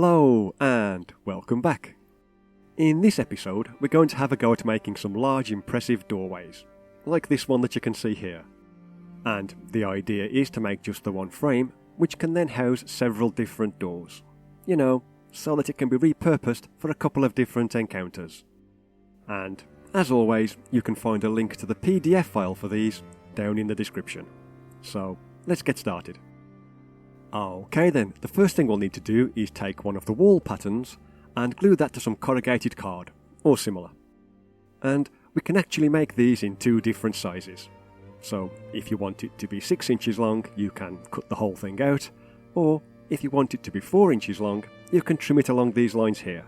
Hello and welcome back. In this episode we're going to have a go at making some large impressive doorways, like this one that you can see here. And the idea is to make just the one frame, which can then house several different doors. You know, so that it can be repurposed for a couple of different encounters. And as always, you can find a link to the PDF file for these down in the description. So let's get started. Okay then, the first thing we'll need to do is take one of the wall patterns and glue that to some corrugated card, or similar. And we can actually make these in two different sizes. So if you want it to be 6 inches long, you can cut the whole thing out, or if you want it to be 4 inches long, you can trim it along these lines here.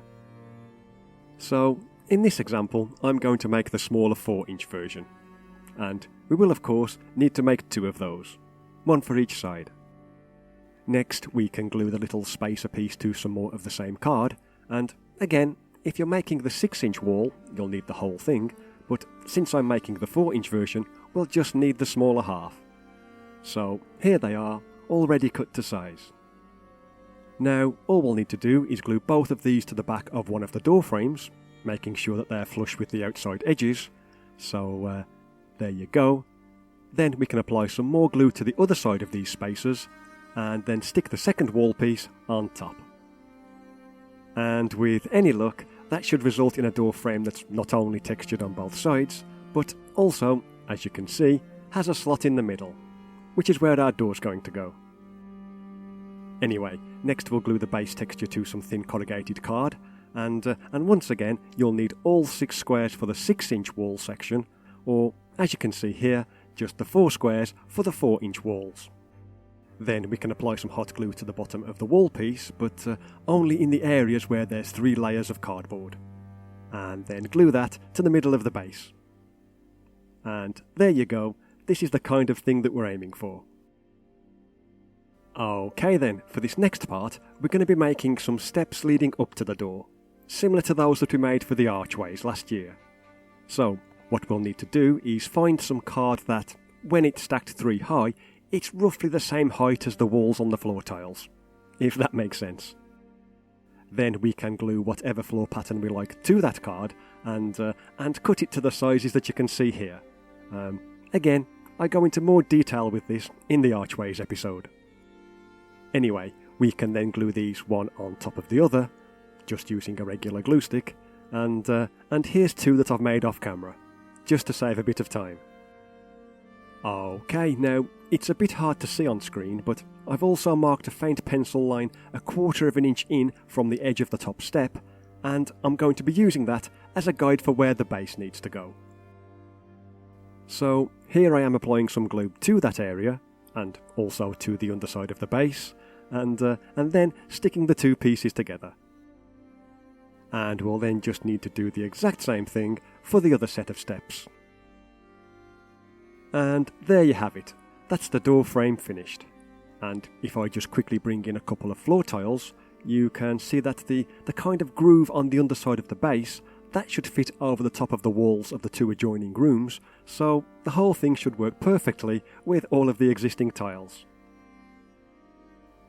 So in this example, I'm going to make the smaller 4-inch version. And we will of course need to make 2 of those, one for each side. Next, we can glue the little spacer piece to some more of the same card, and again, if you're making the 6-inch wall, you'll need the whole thing, but since I'm making the 4-inch version, we'll just need the smaller half. So here they are, already cut to size. Now, all we'll need to do is glue both of these to the back of one of the door frames, making sure that they're flush with the outside edges, so there you go. Then we can apply some more glue to the other side of these spacers, and then stick the second wall piece on top. And with any luck, that should result in a door frame that's not only textured on both sides, but also, as you can see, has a slot in the middle, which is where our door's going to go. Anyway, next we'll glue the base texture to some thin corrugated card, and once again you'll need all 6 squares for the 6-inch wall section, or, as you can see here, just the 4 squares for the 4-inch walls. Then we can apply some hot glue to the bottom of the wall piece, but only in the areas where there's 3 layers of cardboard. And then glue that to the middle of the base. And there you go, this is the kind of thing that we're aiming for. Okay then, for this next part, we're going to be making some steps leading up to the door, similar to those that we made for the archways last year. So, what we'll need to do is find some card that, when it's stacked 3 high, it's roughly the same height as the walls on the floor tiles, if that makes sense. Then we can glue whatever floor pattern we like to that card and cut it to the sizes that you can see here. Again, I go into more detail with this in the archways episode. Anyway, we can then glue these one on top of the other, just using a regular glue stick, and here's 2 that I've made off camera, just to save a bit of time. Okay, now, it's a bit hard to see on screen, but I've also marked a faint pencil line 1/4 of an inch in from the edge of the top step, and I'm going to be using that as a guide for where the base needs to go. So here I am applying some glue to that area, and also to the underside of the base, and then sticking the 2 pieces together. And we'll then just need to do the exact same thing for the other set of steps. And there you have it. That's the door frame finished. And if I just quickly bring in a couple of floor tiles, you can see that the kind of groove on the underside of the base, that should fit over the top of the walls of the 2 adjoining rooms, so the whole thing should work perfectly with all of the existing tiles.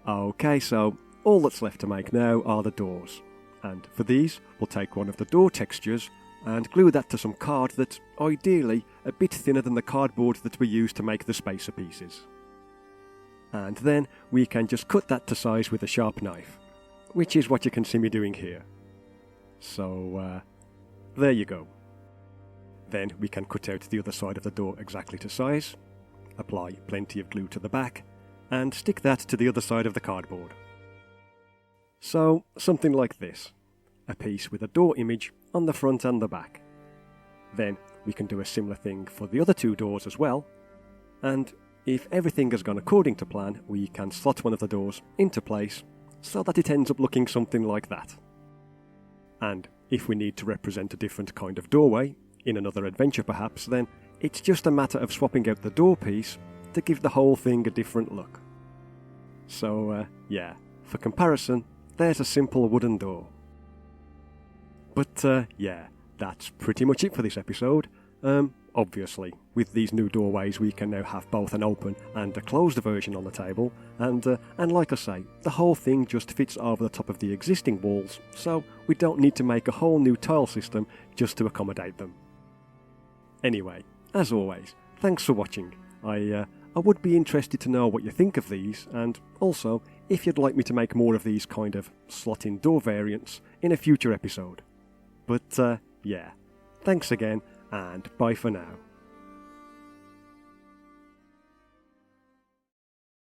Okay, so all that's left to make now are the doors. And for these, we'll take one of the door textures and glue that to some card that's ideally a bit thinner than the cardboard that we use to make the spacer pieces. And then we can just cut that to size with a sharp knife, which is what you can see me doing here. So, there you go. Then we can cut out the other side of the door exactly to size, apply plenty of glue to the back, and stick that to the other side of the cardboard. So, something like this. A piece with a door image on the front and the back. Then we can do a similar thing for the other 2 doors as well, and if everything has gone according to plan, we can slot one of the doors into place so that it ends up looking something like that. And if we need to represent a different kind of doorway, in another adventure perhaps, then it's just a matter of swapping out the door piece to give the whole thing a different look. So yeah, for comparison, there's a simple wooden door. But yeah, that's pretty much it for this episode. Obviously, with these new doorways we can now have both an open and a closed version on the table, and like I say, the whole thing just fits over the top of the existing walls, so we don't need to make a whole new tile system just to accommodate them. Anyway, as always, thanks for watching. I would be interested to know what you think of these, and also if you'd like me to make more of these kind of slot-in door variants in a future episode. But yeah, thanks again, and bye for now.